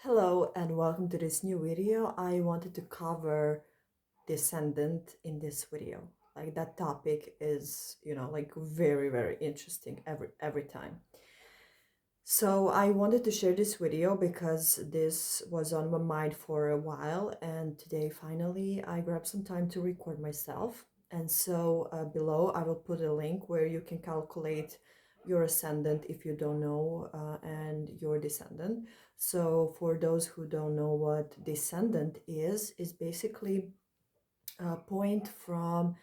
Hello and welcome to this new video. I wanted to cover Descendant in this video. Like that topic is, like very interesting every time. So I wanted to share this video because this was on my mind for a while, and today finally I grabbed some time to record myself. And so below I will put a link where you can calculate your ascendant if you don't know, and your descendant. So for those who don't know what descendant is basically a point from,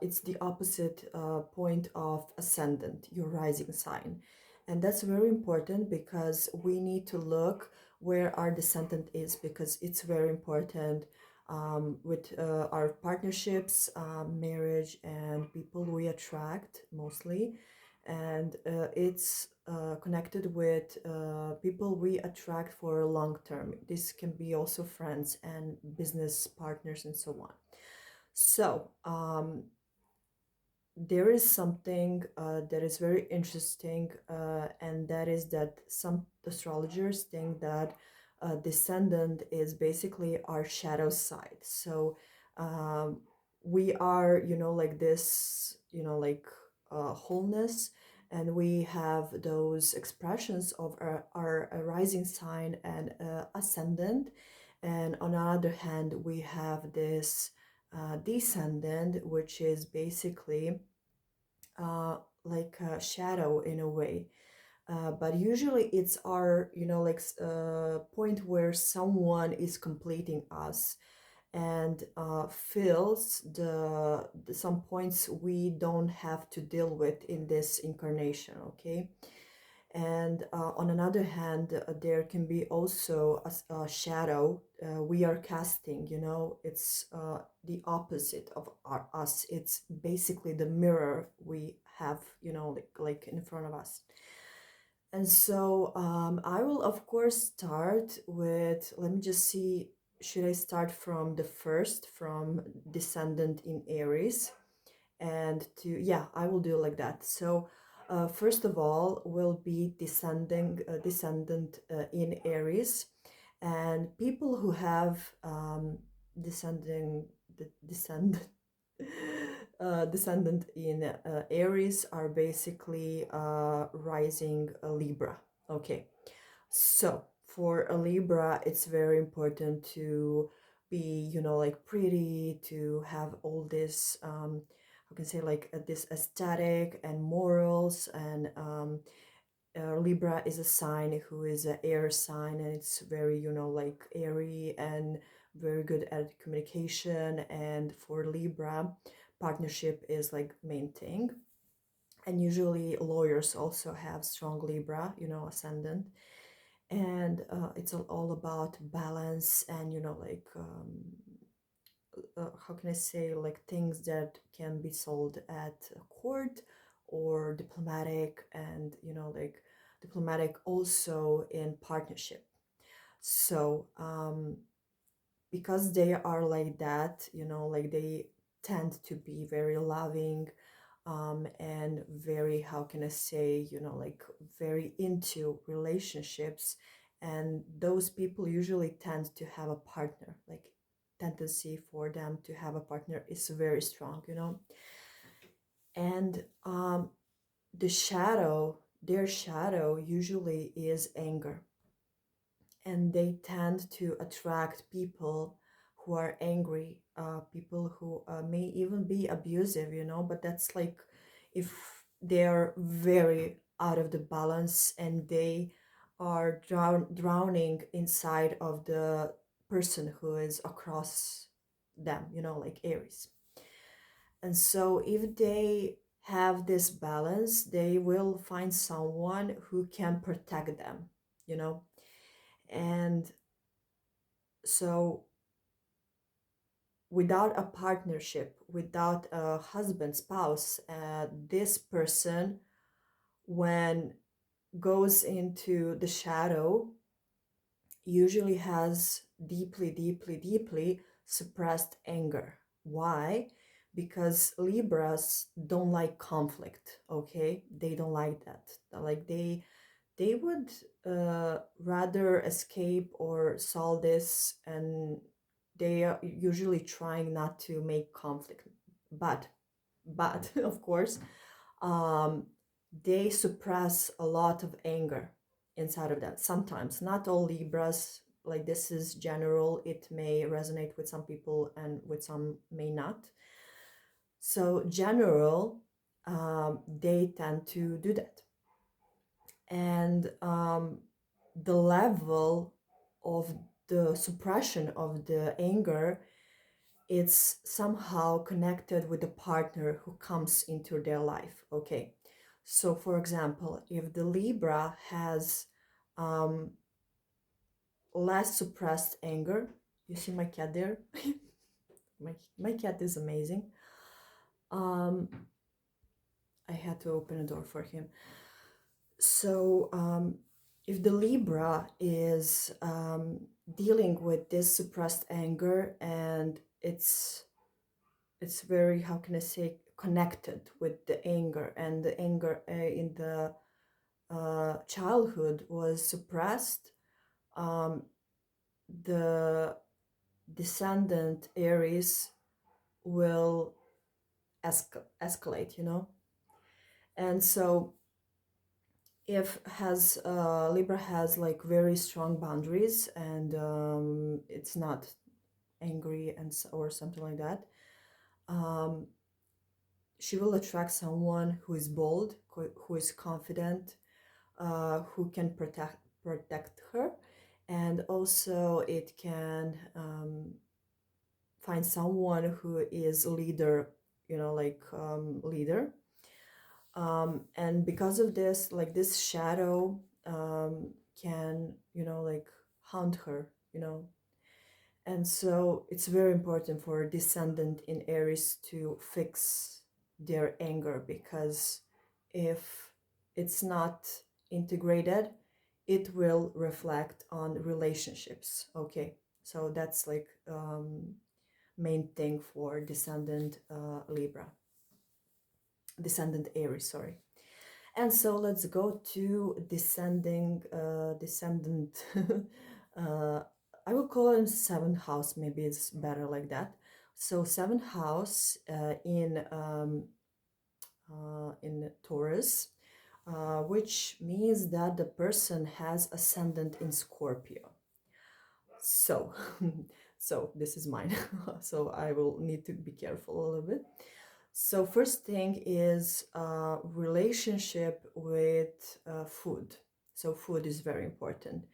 it's the opposite point of ascendant, your rising sign. And that's very important because we need to look where our descendant is, because it's very important with our partnerships, marriage, and people we attract mostly. And it's connected with people we attract for long term. This can be also friends and business partners and so on. So there is something that is very interesting, and that is that some astrologers think that descendant is basically our shadow side. So we are, like this, wholeness, and we have those expressions of our rising sign and ascendant. And on the other hand, we have this descendant, which is basically like a shadow in a way. But usually it's our, point where someone is completing us and fills some points we don't have to deal with in this incarnation, okay? And on another hand, there can be also a shadow we are casting, it's the opposite of us. It's basically the mirror we have, like in front of us. And so I will, of course, start with, let me just see, should I start from the first, from Descendant in Aries? And yeah, I will do like that. So first of all will be Descendant in Aries. And people who have descendant descendant in Aries are basically rising a Libra. Okay, so for a Libra, it's very important to be, like pretty, to have all this, I can say like this aesthetic and morals. And Libra is a sign who is an air sign, and it's very, like airy and very good at communication. And for Libra, partnership is like main thing. And usually lawyers also have strong Libra, ascendant. And it's all about balance and, how can I say, like things that can be sold at court or diplomatic, and, like diplomatic also in partnership. So because they are like that, like they tend to be very loving, and very, how can I say, like very into relationships. And those people usually tend to have a partner, like tendency for them to have a partner is very strong, And their shadow usually is anger, and they tend to attract people who are angry, people who may even be abusive, but that's like if they're very out of the balance and they are drowning inside of the person who is across them, like Aries. And so if they have this balance, they will find someone who can protect them, and so without a partnership, without a husband, spouse, this person, when goes into the shadow, usually has deeply suppressed anger. Why? Because Libras don't like conflict, okay? They don't like that. Like they they would rather escape or solve this, and they are usually trying not to make conflict. But of course, um, they suppress a lot of anger inside of that. Sometimes, not all Libras, like this is general, it may resonate with some people and with some may not. So, general, they tend to do that. And the level of the suppression of the anger, it's somehow connected with the partner who comes into their life. Okay, so for example, if the Libra has um, less suppressed anger, you see my cat there. My cat is amazing. um, I had to open a door for him. So if the Libra is dealing with this suppressed anger, and it's very, how can I say, connected with the anger, and the anger in the childhood was suppressed, um, the Descendant Aries will escalate, you know. And so if has Libra has like very strong boundaries, and it's not angry and or something like that, um, she will attract someone who is bold, who is confident, who can protect her, and also it can find someone who is leader, you know, like leader. And because of this, like this shadow can, you know, like haunt her, you know. And so it's very important for a Descendant in Aries to fix their anger, because if it's not integrated, it will reflect on relationships. Okay, so that's like main thing for Descendant Libra, Descendant Aries, sorry. And so let's go to Descendant. uh, I will call it seventh house. Maybe it's better like that. So seventh house in Taurus, which means that the person has ascendant in Scorpio. So, so this is mine. So I will need to be careful a little bit. So first thing is relationship with food. So food is very important.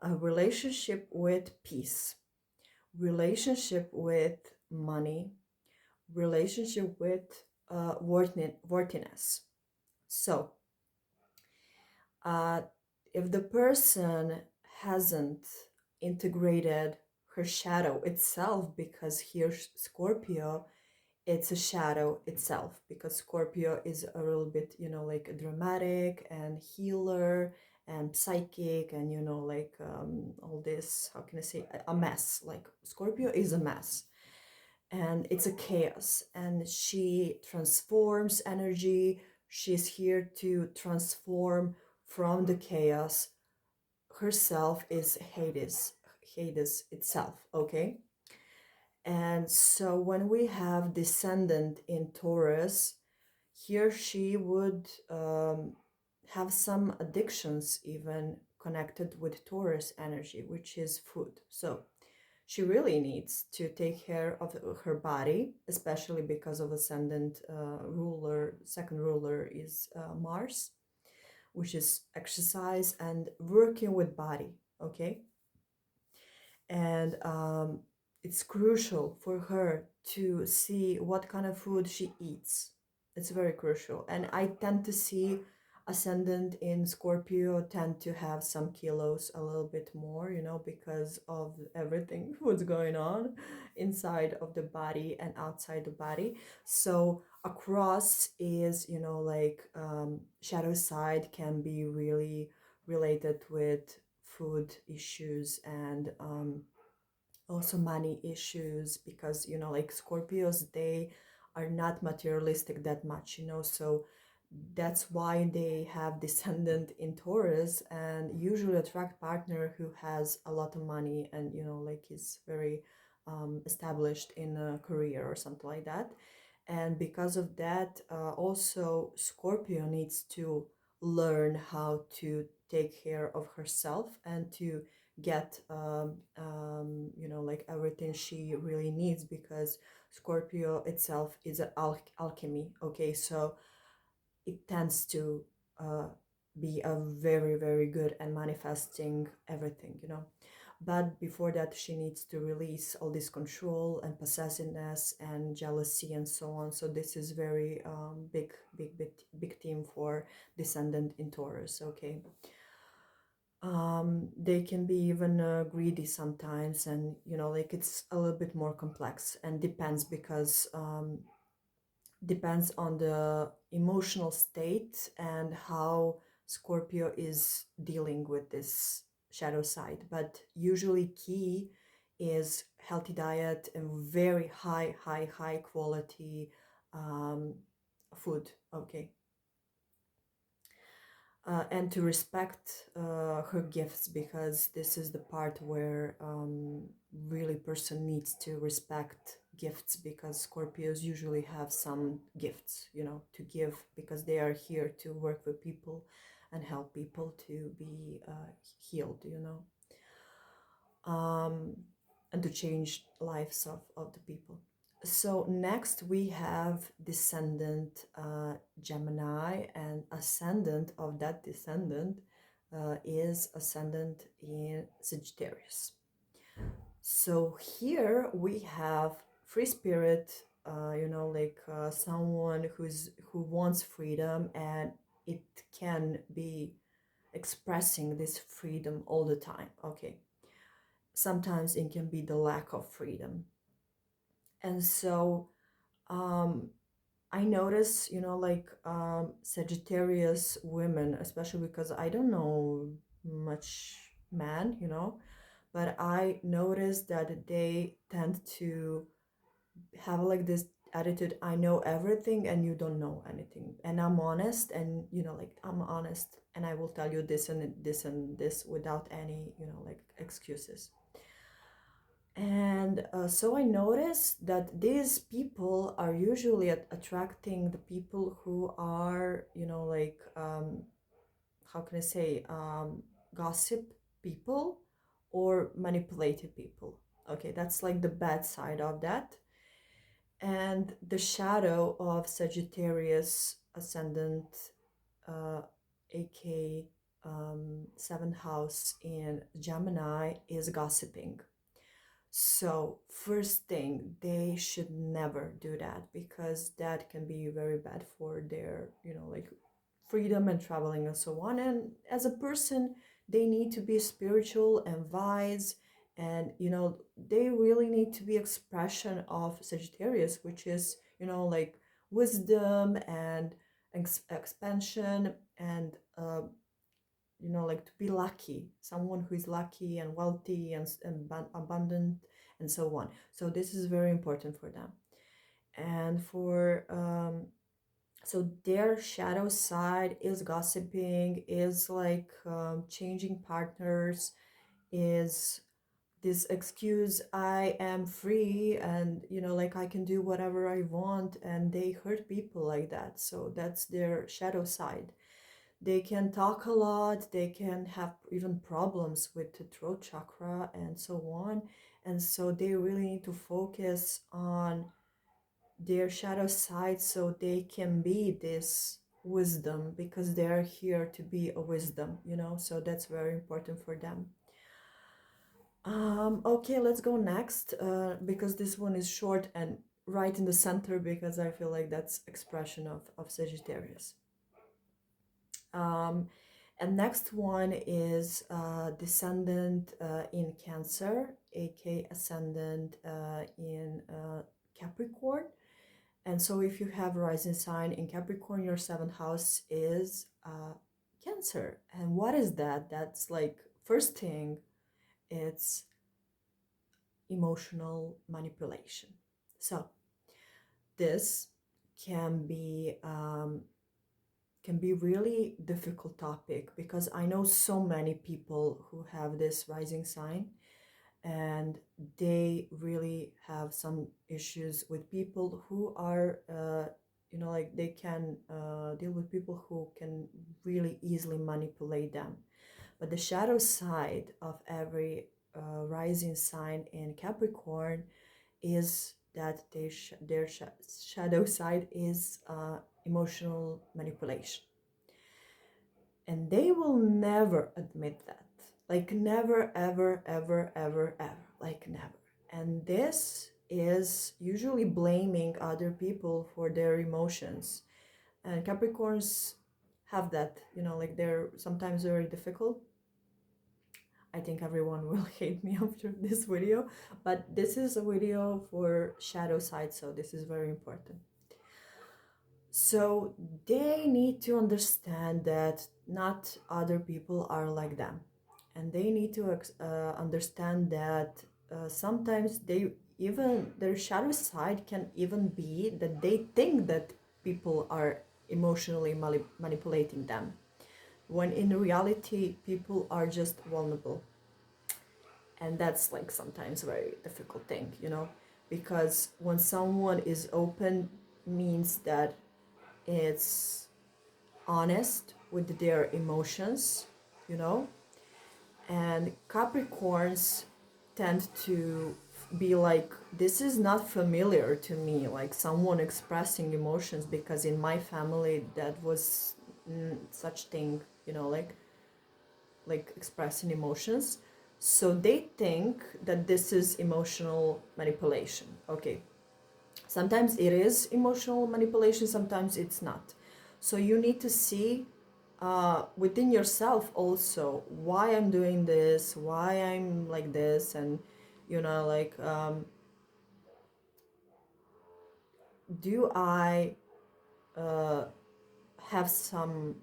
A relationship with peace, relationship with money, relationship with worthiness. So uh, if the person hasn't integrated her shadow itself, because here Scorpio, it's a shadow itself, because Scorpio is a little bit, you know, like dramatic and healer and psychic, and you know, like all this, how can I say, a mess. Like Scorpio is a mess, and it's a chaos, and she transforms energy. She's here to transform from the chaos. Herself is Hades itself. Okay. And so when we have Descendant in Taurus, here she would have some addictions even connected with Taurus energy, which is food. So she really needs to take care of her body, especially because of Ascendant ruler. Second ruler is Mars, which is exercise and working with body. Okay. And it's crucial for her to see what kind of food she eats. It's very crucial. And I tend to see ascendant in Scorpio tend to have some kilos a little bit more, you know, because of everything what's going on inside of the body and outside the body. So across is, you know, like shadow side can be really related with food issues, and also money issues, because you know, like Scorpios, they are not materialistic that much, you know. So That's why they have descendant in Taurus and usually attract partner who has a lot of money and, you know, like is very established in a career or something like that. And because of that, also Scorpio needs to learn how to take care of herself and to get, you know, like everything she really needs, because Scorpio itself is an alchemy. Okay, so it tends to uh, be a very, very good and manifesting everything, you know. But before that, she needs to release all this control and possessiveness and jealousy and so on. So this is very big theme for Descendant in Taurus. Okay, they can be even greedy sometimes, and you know, like it's a little bit more complex and depends, because depends on the emotional state and how Scorpio is dealing with this shadow side. But usually key is healthy diet and very high quality um, food. Okay, and to respect her gifts, because this is the part where really person needs to respect gifts, because Scorpios usually have some gifts, you know, to give, because they are here to work with people and help people to be healed, you know, and to change lives of the people. So next we have descendant Gemini, and ascendant of that descendant is ascendant in Sagittarius. So here we have free spirit, you know, like someone who wants freedom, and it can be expressing this freedom all the time. Okay, sometimes it can be the lack of freedom, and so um, I notice, you know, like Sagittarius women, especially because I don't know much men, you know, but I notice that they tend to have like this attitude, I know everything and you don't know anything. And I'm honest, and, you know, like I'm honest and I will tell you this and this and this without any, you know, like excuses. And so I noticed that these people are usually attracting the people who are, you know, like, how can I say, gossip people or manipulative people. Okay, that's like the bad side of that. And the shadow of Sagittarius ascendant, uh, aka seventh house in Gemini, is gossiping. So first thing, they should never do that, because that can be very bad for their, you know, like freedom and traveling and so on. And as a person, they need to be spiritual and wise, and you know, they really need to be expression of Sagittarius, which is, you know, like wisdom and expansion and you know, like to be lucky, someone who is lucky and wealthy and abundant and so on. So this is very important for them. And for so their shadow side is gossiping, is like changing partners, is this excuse, I am free and, you know, like I can do whatever I want, and they hurt people like that. So that's their shadow side. They can talk a lot, they can have even problems with the throat chakra and so on. And so they really need to focus on their shadow side so they can be this wisdom, because they're here to be a wisdom, you know, so that's very important for them. Okay, let's go next, because this one is short and right in the center, because I feel like that's expression of Sagittarius. And next one is descendant in Cancer, aka ascendant in Capricorn. And so if you have a rising sign in Capricorn, your seventh house is Cancer. And what is that? That's like, first thing, it's emotional manipulation. So this can be can be really difficult topic, because I know so many people who have this rising sign, and they really have some issues with people who are like they can deal with people who can really easily manipulate them. But the shadow side of every rising sign in Capricorn is that their shadow side is emotional manipulation. And they will never admit that. Like, never, ever, ever, ever, ever. Like, never. And this is usually blaming other people for their emotions. And Capricorns have that, like, they're sometimes very difficult. I think everyone will hate me after this video, but this is a video for shadow side, so this is very important. So they need to understand that not other people are like them, and they need to understand that sometimes their shadow side can even be that they think that people are emotionally manipulating them, when in reality people are just vulnerable. And that's like sometimes a very difficult thing, because when someone is open, means that it's honest with their emotions, you know and Capricorns tend to be like, this is not familiar to me, like someone expressing emotions, because in my family that was such thing, like expressing emotions. So they think that this is emotional manipulation. Okay, sometimes it is emotional manipulation, sometimes it's not. So you need to see within yourself also why I'm doing this, why I'm like this, and do I have some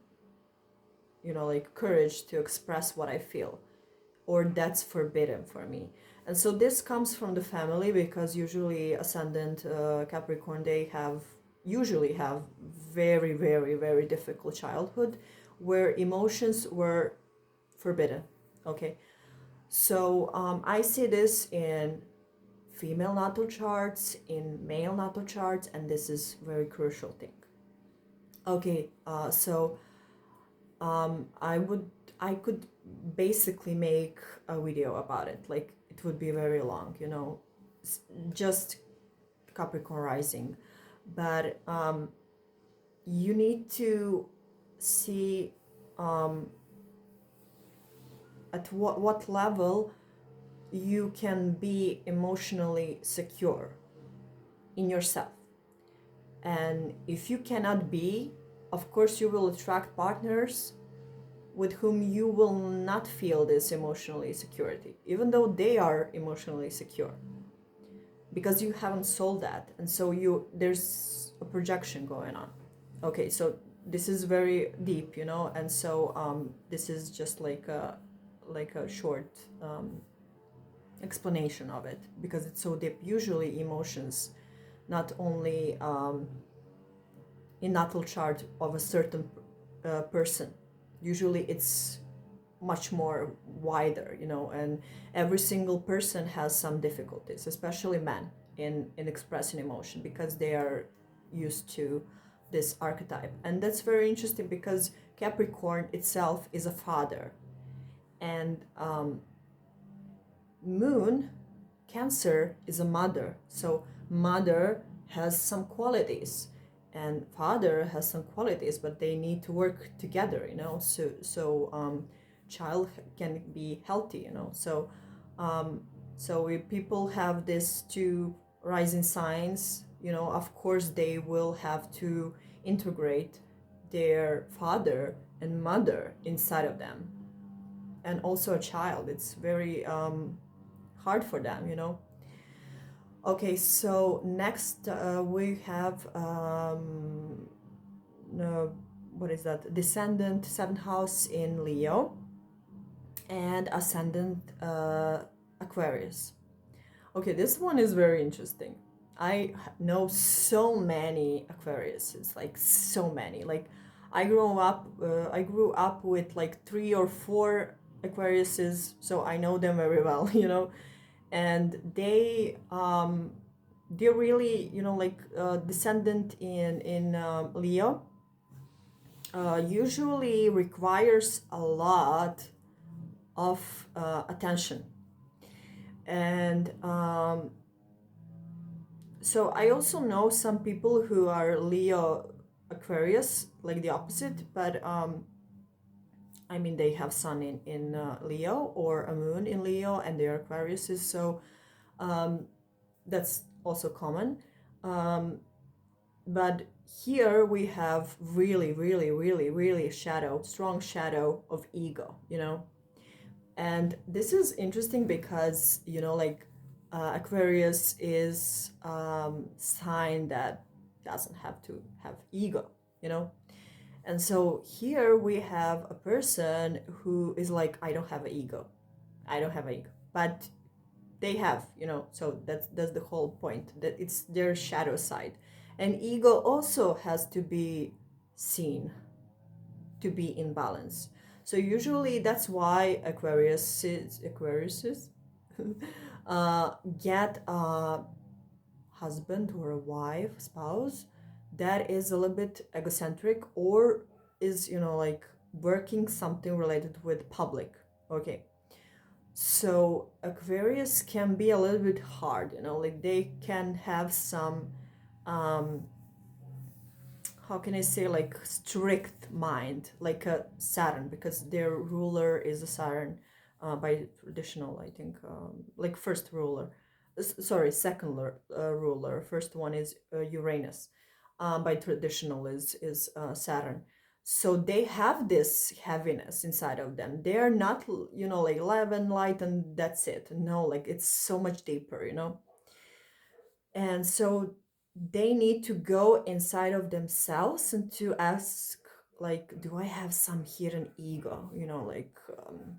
like courage to express what I feel, or that's forbidden for me. And so this comes from the family, because usually ascendant Capricorn, they usually have very, very, very difficult childhood where emotions were forbidden. Okay, so I see this in female natal charts, in male natal charts, and this is very crucial thing. Okay, so I could basically make a video about it. Like, it would be very long, just Capricorn Rising. But you need to see at what level you can be emotionally secure in yourself. And if you cannot be, of course you will attract partners with whom you will not feel this emotionally security, even though they are emotionally secure, because you haven't sold that. And so there's a projection going on. Okay, so this is very deep, and so this is just like a short explanation of it, because it's so deep. Usually emotions, not only in natal chart of a certain person, usually it's much more wider, and every single person has some difficulties, especially men, in expressing emotion, because they are used to this archetype. And that's very interesting, because Capricorn itself is a father, and moon Cancer is a mother. So mother has some qualities, and father has some qualities, but they need to work together, so child can be healthy, so if people have these two rising signs, of course they will have to integrate their father and mother inside of them, and also a child. It's very hard for them. Okay, so next we have what is that? Descendant, 7th house in Leo, and ascendant Aquarius. Okay, this one is very interesting. I know so many Aquarius. It's like so many. Like, I grew up with like 3 or 4 Aquariuses, so I know them very well, you know. And they're really, you know, like descendant in Leo usually requires a lot of attention. And so I also know some people who are Leo Aquarius, like the opposite, but I mean, they have sun in Leo or a moon in Leo, and they are Aquariuses, so um, that's also common. Um, but here we have really, really, really, really strong shadow of ego, you know. And this is interesting because, you know, like Aquarius is sign that doesn't have to have ego, you know. And so here we have a person who is like, I don't have an ego. I don't have an ego. But they have, you know, so that's the whole point, that it's their shadow side. And ego also has to be seen, to be in balance. So usually that's why Aquariuses get a husband or a wife, spouse that is a little bit egocentric, or is, you know, like working something related with public. Okay. So Aquarius can be a little bit hard, you know, like they can have some um how can I say, like strict mind, like a Saturn, because their ruler is a Saturn by traditional, I think, like first ruler, sorry, second ruler. First one is Uranus, by traditional is Saturn. So they have this heaviness inside of them. They are not, you know, like love and light and that's it. No, like it's so much deeper, you know. And so they need to go inside of themselves and to ask, like, do I have some hidden ego, you know, like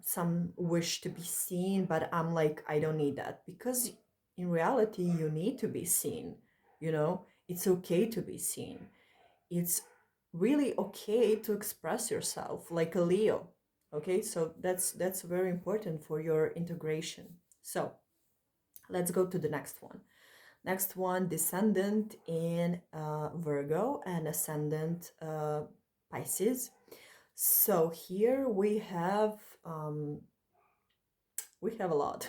some wish to be seen? But I'm like, I don't need that, because in reality you need to be seen, you know. It's okay to be seen. It's really okay to express yourself like a Leo. Okay, so that's very important for your integration. So let's go to the next one. Next one, Descendant in Virgo and Ascendant Pisces. So here we have a lot.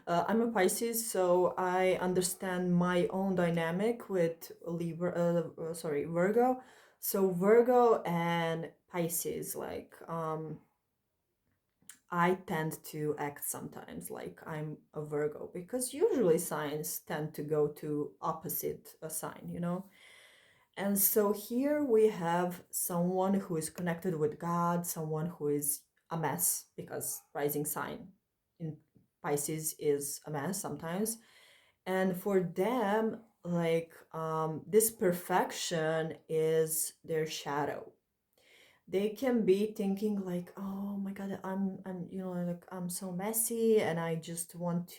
I'm a Pisces, so I understand my own dynamic with Virgo. So Virgo and Pisces, like I tend to act sometimes like I'm a Virgo, because usually signs tend to go to opposite a sign, you know. And so here we have someone who is connected with God, someone who is a mess, because rising sign in Pisces is a mess sometimes. And for them, like this perfection is their shadow. They can be thinking like, oh my God, I'm you know, like I'm so messy, and I just want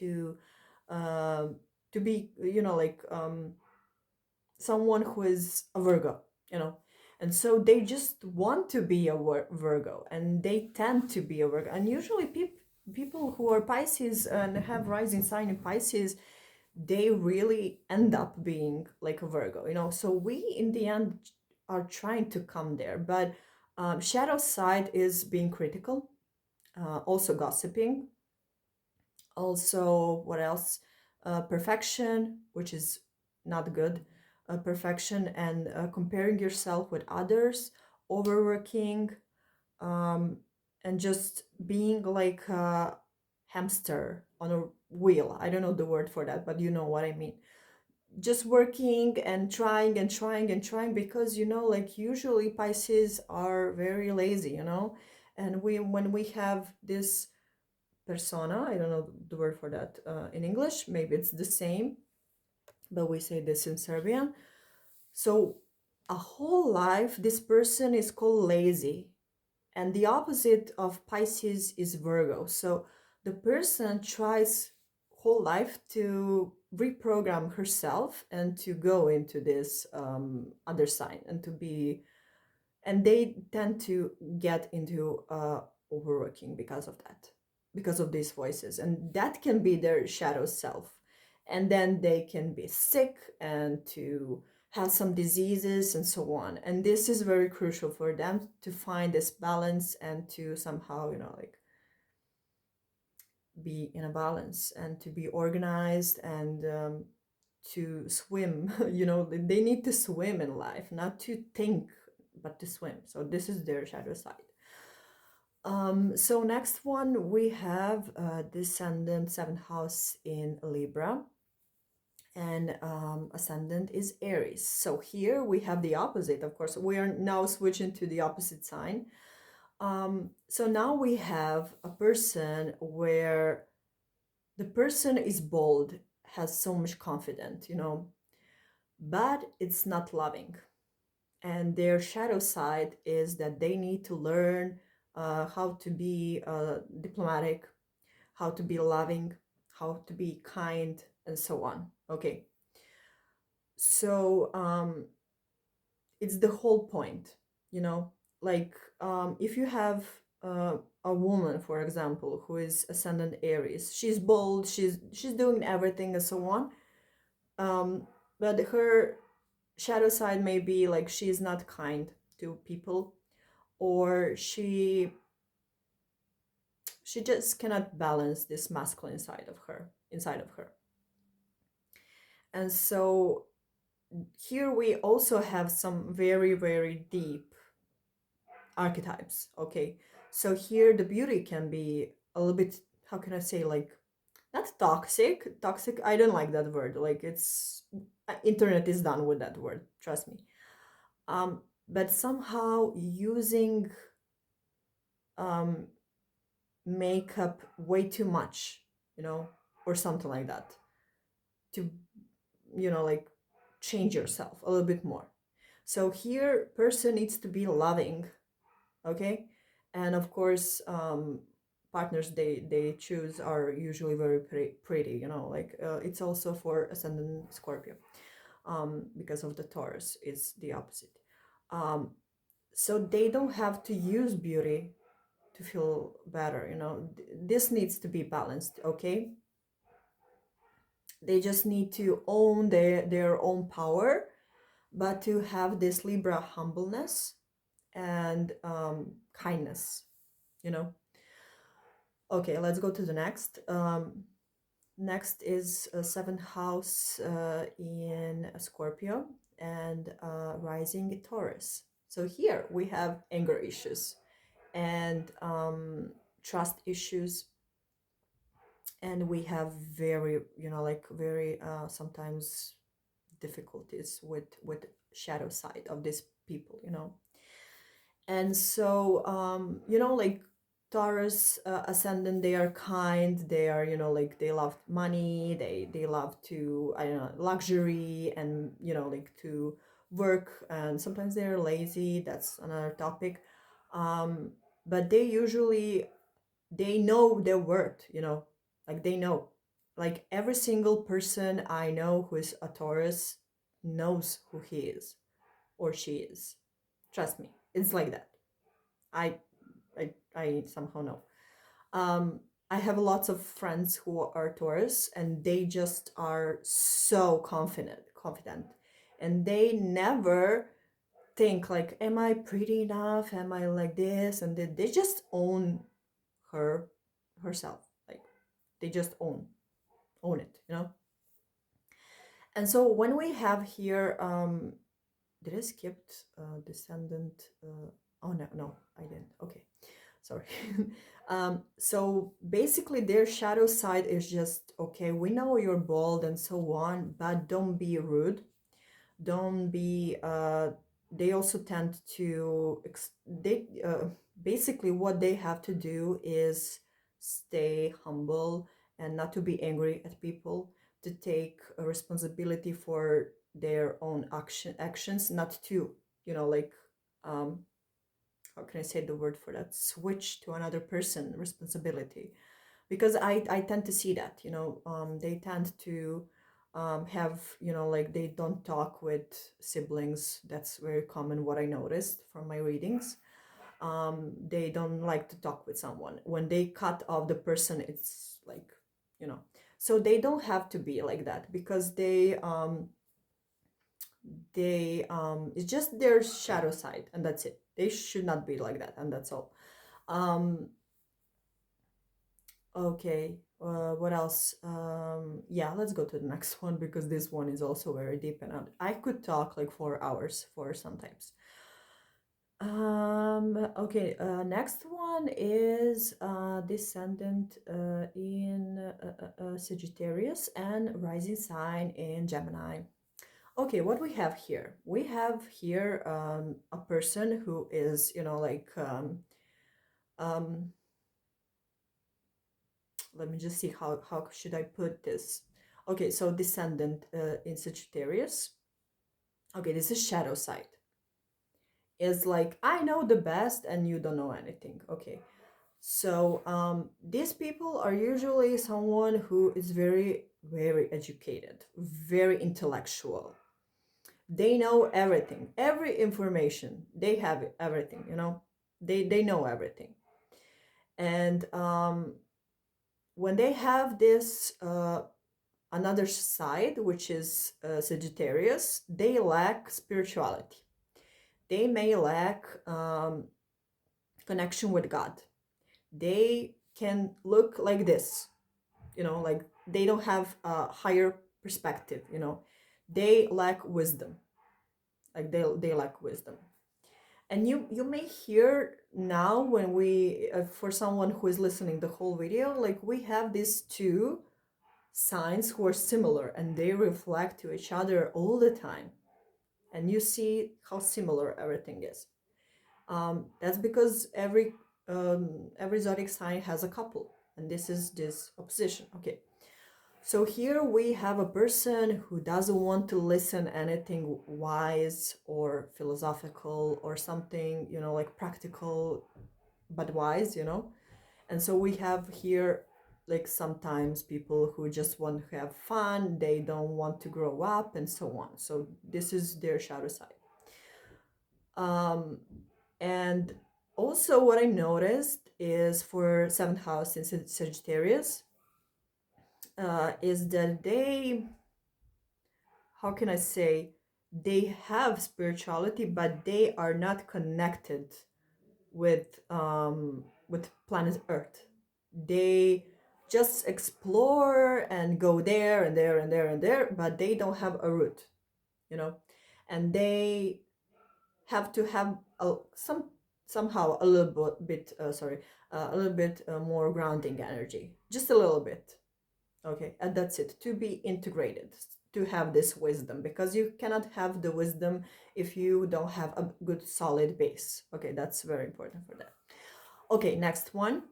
uh, to be, you know, like someone who is a Virgo, you know. And so they just want to be a Virgo, and they tend to be a Virgo. And usually people who are Pisces and have rising sign in Pisces, they really end up being like a Virgo, you know. So we in the end are trying to come there, but shadow side is being critical, also gossiping, also what else, perfection, which is not good, perfection, and comparing yourself with others, overworking, um, and just being like a hamster on a wheel. I don't know the word for that, but you know what I mean. Just working and trying and trying and trying, because, you know, like usually Pisces are very lazy, you know. And when we have this persona, I don't know the word for that in English, maybe it's the same, but we say this in Serbian. So a whole life this person is called lazy, and the opposite of Pisces is Virgo. So the person tries whole life to reprogram herself and to go into this other sign, and to be And they tend to get into overworking because of that, because of these voices, and that can be their shadow self. And then they can be sick and to have some diseases and so on. And this is very crucial for them to find this balance and to somehow, like, be in a balance and to be organized and to swim. They need to swim in life, not to think, but to swim. So this is their shadow side. So next one we have Descendant, seventh house in Libra, and ascendant is Aries. So here we have the opposite. Of course, we are now switching to the opposite sign. So now we have a person where the person is bold, has so much confidence, but it's not loving. And their shadow side is that they need to learn how to be diplomatic, how to be loving, how to be kind, and so on. Okay. So it's the whole point, like if you have a woman, for example, who is ascendant Aries, she's bold, she's doing everything and so on. But her shadow side may be like she's not kind to people, or she just cannot balance this masculine side of her inside of her. And so here we also have some very, very deep archetypes. Okay, so here the beauty can be a little bit, how can I say, like, not toxic, I don't like that word, like, it's internet is done with that word, trust me. But somehow using makeup way too much, or something like that, to, like, change yourself a little bit more. So here person needs to be loving. Okay. And of course, partners they choose are usually very pretty, like, it's also for ascendant Scorpio, because of the Taurus is the opposite. So they don't have to use beauty to feel better, this needs to be balanced. Okay, they just need to own their own power, but to have this Libra humbleness and kindness, you know. Okay, let's go to the next. Next is a seventh house in Scorpio and rising Taurus. So here we have anger issues and trust issues, and we have very, like, very sometimes difficulties with shadow side of these people, And so like Taurus ascendant, they are kind, they are, like, they love money, they love to, I don't know, luxury, and like to work, and sometimes they're lazy, that's another topic. But they usually, they know their worth, like they know, like every single person I know who is a Taurus knows who he is or she is. Trust me, it's like that. I I somehow know. Um, I have lots of friends who are Taurus, and they just are so confident, and they never think like, "Am I pretty enough? Am I like this?" And they just own her herself. Like, they just own it, And so when we have here, did I skip descendant? Oh no, I didn't. Okay, sorry. So basically their shadow side is just, okay, we know you're bold and so on, but don't be rude, don't be they also tend to they basically what they have to do is stay humble and not to be angry at people, to take a responsibility for their own actions, not to, like, um how can I say the word for that, switch to another person responsibility. Because I tend to see that, they tend to have, you know, like they don't talk with siblings. That's very common, what I noticed from my readings. They don't like to talk with someone. When they cut off the person, it's like, you know, so they don't have to be like that, because it's just their shadow side, and that's it. They should not be like that, and that's all. um okay, what else? Yeah, let's go to the next one, because this one is also very deep, and I could talk like 4 hours for sometimes. Okay, next one is Descendant in Sagittarius and Rising sign in Gemini. Okay, what we have here? We have here a person who is, you know, like, um, let me just see how should I put this. Okay, so Descendant in Sagittarius. Okay, this is shadow side. Is like, I know the best and you don't know anything. Okay. So these people are usually someone who is very, very educated, very intellectual. They know everything, every information. They have everything, you know. They know everything. And when they have this another side, which is Sagittarius, they lack spirituality. They may lack connection with God. They can look like this, you know, like they don't have a higher perspective, you know. They lack wisdom, like they lack wisdom. And you may hear now, when we for someone who is listening the whole video, like we have these two signs who are similar, and they reflect to each other all the time, and you see how similar everything is. That's because every zodiac sign has a couple, and this is this opposition. Okay. So here we have a person who doesn't want to listen anything wise or philosophical or something, you know, like practical but wise, you know. And so we have here like sometimes people who just want to have fun, they don't want to grow up and so on. So this is their shadow side. And also what I noticed is for seventh house in Sagittarius, is that they, how can I say, they have spirituality, but they are not connected with planet Earth. They just explore and go there and there and there and there, but they don't have a root, you know, and they have to have somehow a little bit a little bit more grounding energy, just a little bit. Okay, and that's it, to be integrated, to have this wisdom, because you cannot have the wisdom if you don't have a good solid base. Okay, that's very important for that. Okay, next one,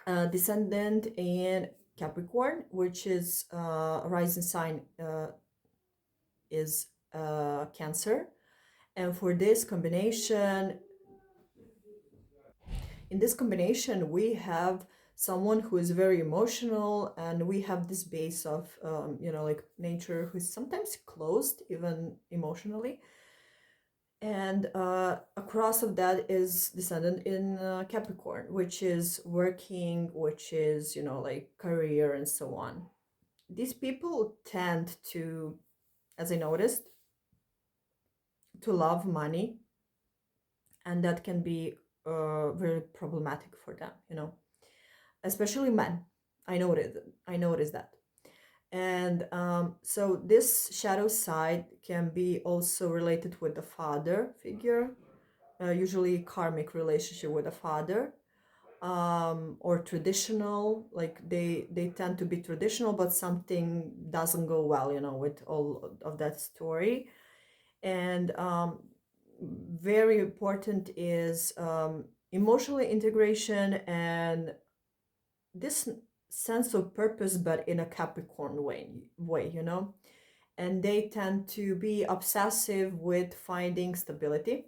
Descendant in Capricorn, which is rising sign is Cancer. And for this combination, in this combination, we have someone who is very emotional, and we have this base of, you know, like nature, who's sometimes closed, even emotionally. And across of that is Descendant in Capricorn, which is working, which is, you know, like career and so on. These people tend to, as I noticed, to love money, and that can be very problematic for them, you know, especially men. I noticed that. And so this shadow side can be also related with the father figure, usually karmic relationship with a father, or traditional, like they tend to be traditional, but something doesn't go well, you know, with all of that story. And very important is emotional integration and this sense of purpose, but in a Capricorn way, you know. And they tend to be obsessive with finding stability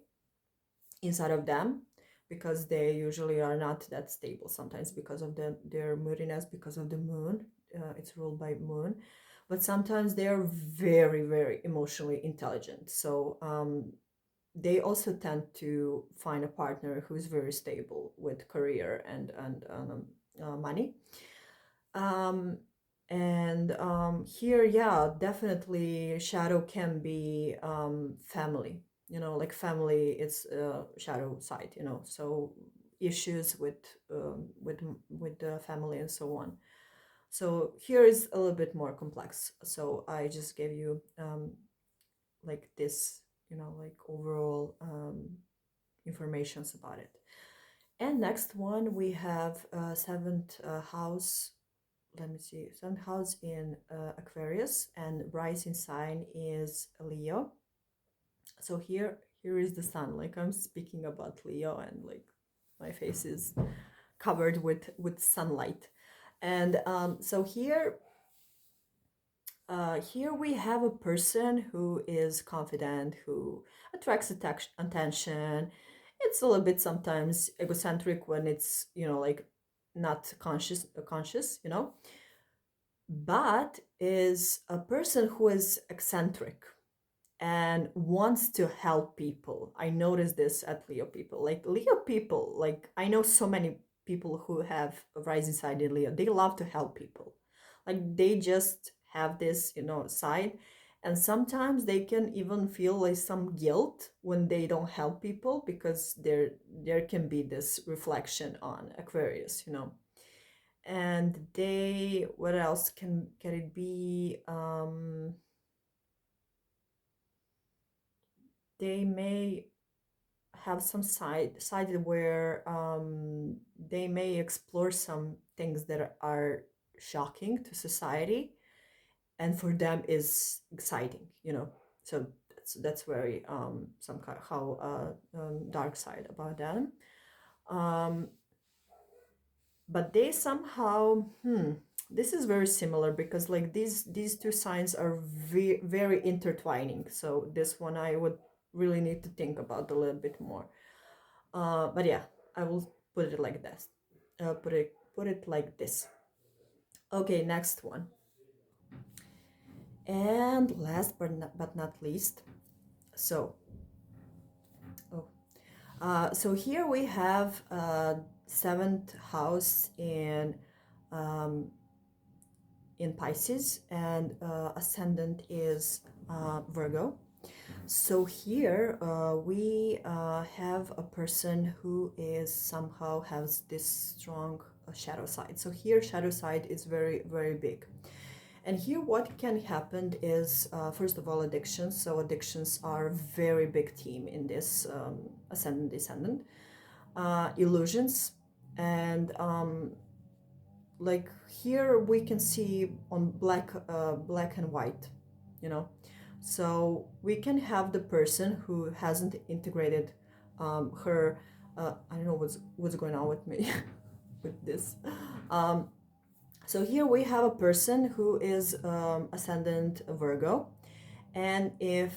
inside of them, because they usually are not that stable, sometimes because of their moodiness, because of the moon. It's ruled by moon. but sometimes they are very, very emotionally intelligent. So they also tend to find a partner who's very stable with career and money. Um, and here, yeah, definitely shadow can be family. Like family, it's shadow side. So issues with the family and so on. So here is a little bit more complex. So I just gave you like this, like overall informations about it. And next one we have seventh house. Let me see, seventh house in Aquarius, and rising sign is Leo. So here is the sun. Like I'm speaking about Leo, and like my face is covered with sunlight. And so here we have a person who is confident, who attracts attention. It's a little bit sometimes egocentric when it's, like not conscious, but is a person who is eccentric and wants to help people. I noticed this at Leo people. Like Leo people, like I know so many people who have a rising side in Leo. They love to help people. Like they just have this, side. And sometimes they can even feel like some guilt when they don't help people, because there can be this reflection on Aquarius. And they, what else can it be? They may have some side where they may explore some things that are shocking to society, and for them is exciting. So that's very some kind of how dark side about them. um but they somehow, this is very similar, because like these two signs are very intertwining. So this one I would really need to think about a little bit more. But yeah, I will put it like this. Put it like this. Okay, next one. And last but not least, so oh, so here we have seventh house um, in Pisces, and ascendant is Virgo. So here we have a person who is somehow has this strong shadow side. So here shadow side is very, very big. And here what can happen is, first of all, addictions. So addictions are a very big theme in this ascendant descendant. Illusions, and like here we can see on black and white, you know so we can have the person who hasn't integrated her I don't know what's going on with me with this. um, so here we have a person who is ascendant Virgo, and if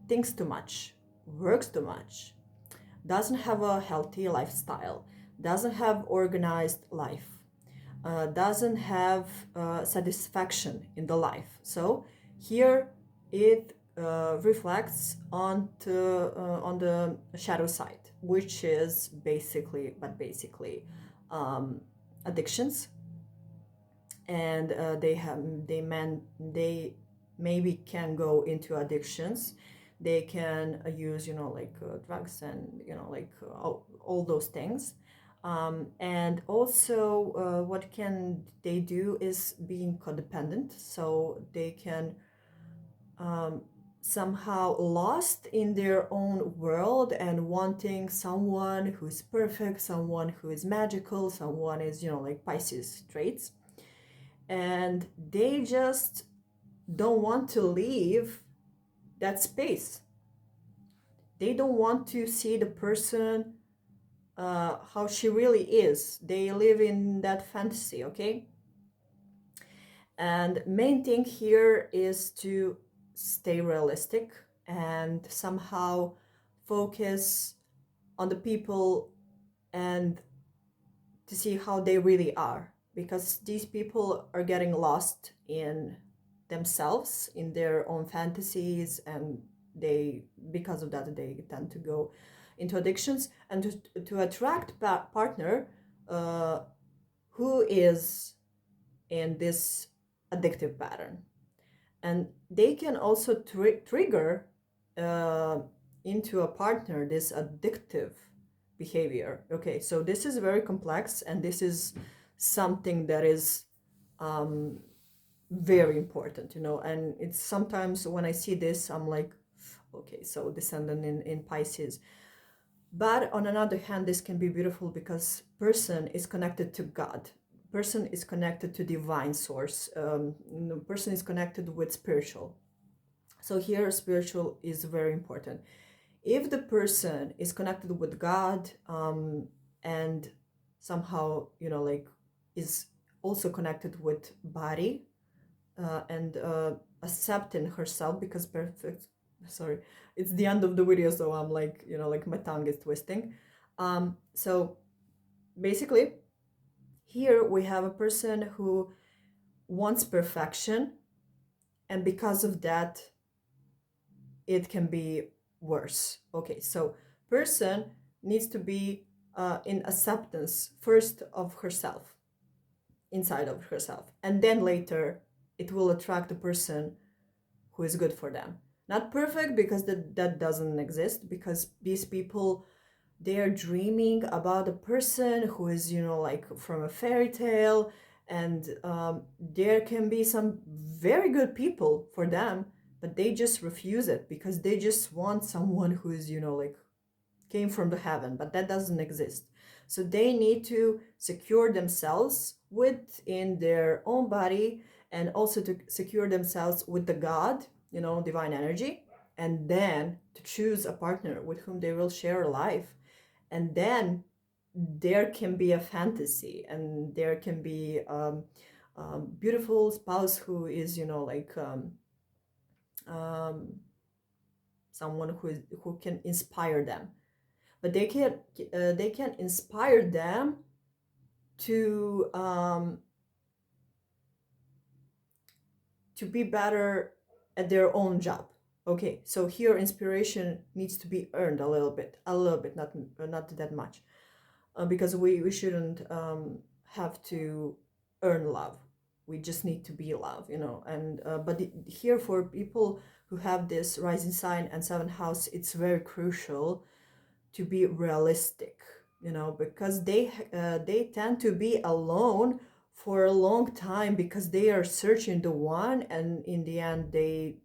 thinks too much, works too much, doesn't have a healthy lifestyle, doesn't have organized life, doesn't have satisfaction in the life. So here it reflects on the shadow side, which is basically um, addictions, and they maybe can go into addictions. They can use like drugs, and like all those things. And also what can they do is being codependent, so they can um, somehow lost in their own world and wanting someone who's perfect, someone who is magical, someone is like Pisces traits, and they just don't want to leave that space. They don't want to see the person how she really is. They live in that fantasy, okay? And main thing here is to stay realistic and somehow focus on the people and to see how they really are, because these people are getting lost in themselves in their own fantasies, and they, because of that, they tend to go into addictions, and to attract partner uh, who is in this addictive pattern. And they can also trigger uh, into a partner this addictive behavior. Okay, so this is very complex, and this is something that is um, very important, and it's sometimes when I see this, I'm like, okay, so Descendant in Pisces. But on another hand, this can be beautiful because person is connected to God. Person is connected to divine source. Person is connected with spiritual. So here, spiritual is very important. If the person is connected with God, and somehow, like, is also connected with body, and accepting herself, because perfect, sorry, it's the end of the video, so I'm like, like my tongue is twisting. So basically, here we have a person who wants perfection, and because of that, it can be worse. Okay, so person needs to be in acceptance first of herself, inside of herself, and then later it will attract the person who is good for them. Not perfect, because that doesn't exist, because these people, they are dreaming about a person who is, like from a fairy tale, and there can be some very good people for them, but they just refuse it because they just want someone who is, like came from the heaven, but that doesn't exist. So they need to secure themselves within their own body, and also to secure themselves with the God, divine energy, and then to choose a partner with whom they will share a life. And then there can be a fantasy, and there can be beautiful spouse who is, like um, someone who can inspire them, but they can inspire them to to be better at their own job. Okay, so here inspiration needs to be earned a little bit, not that much, because we shouldn't have to earn love. We just need to be love, and but here, for people who have this rising sign and seventh house, it's very crucial to be realistic, because they tend to be alone for a long time, because they are searching the one, and in the end they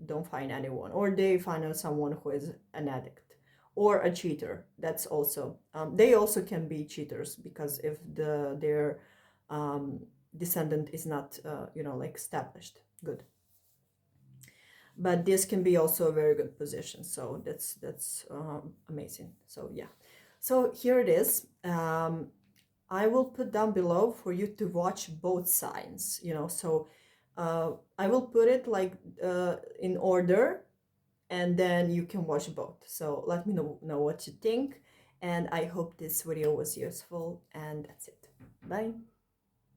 don't find anyone, or they find out someone who is an addict or a cheater. That's also, they also can be cheaters, because if their descendant is not like established good. But this can be also a very good position, so that's amazing. So yeah, so here it is. I will put down below for you to watch both signs, so I will put it like in order, and then you can watch both. So let me know what you think, and I hope this video was useful, and that's it. Bye.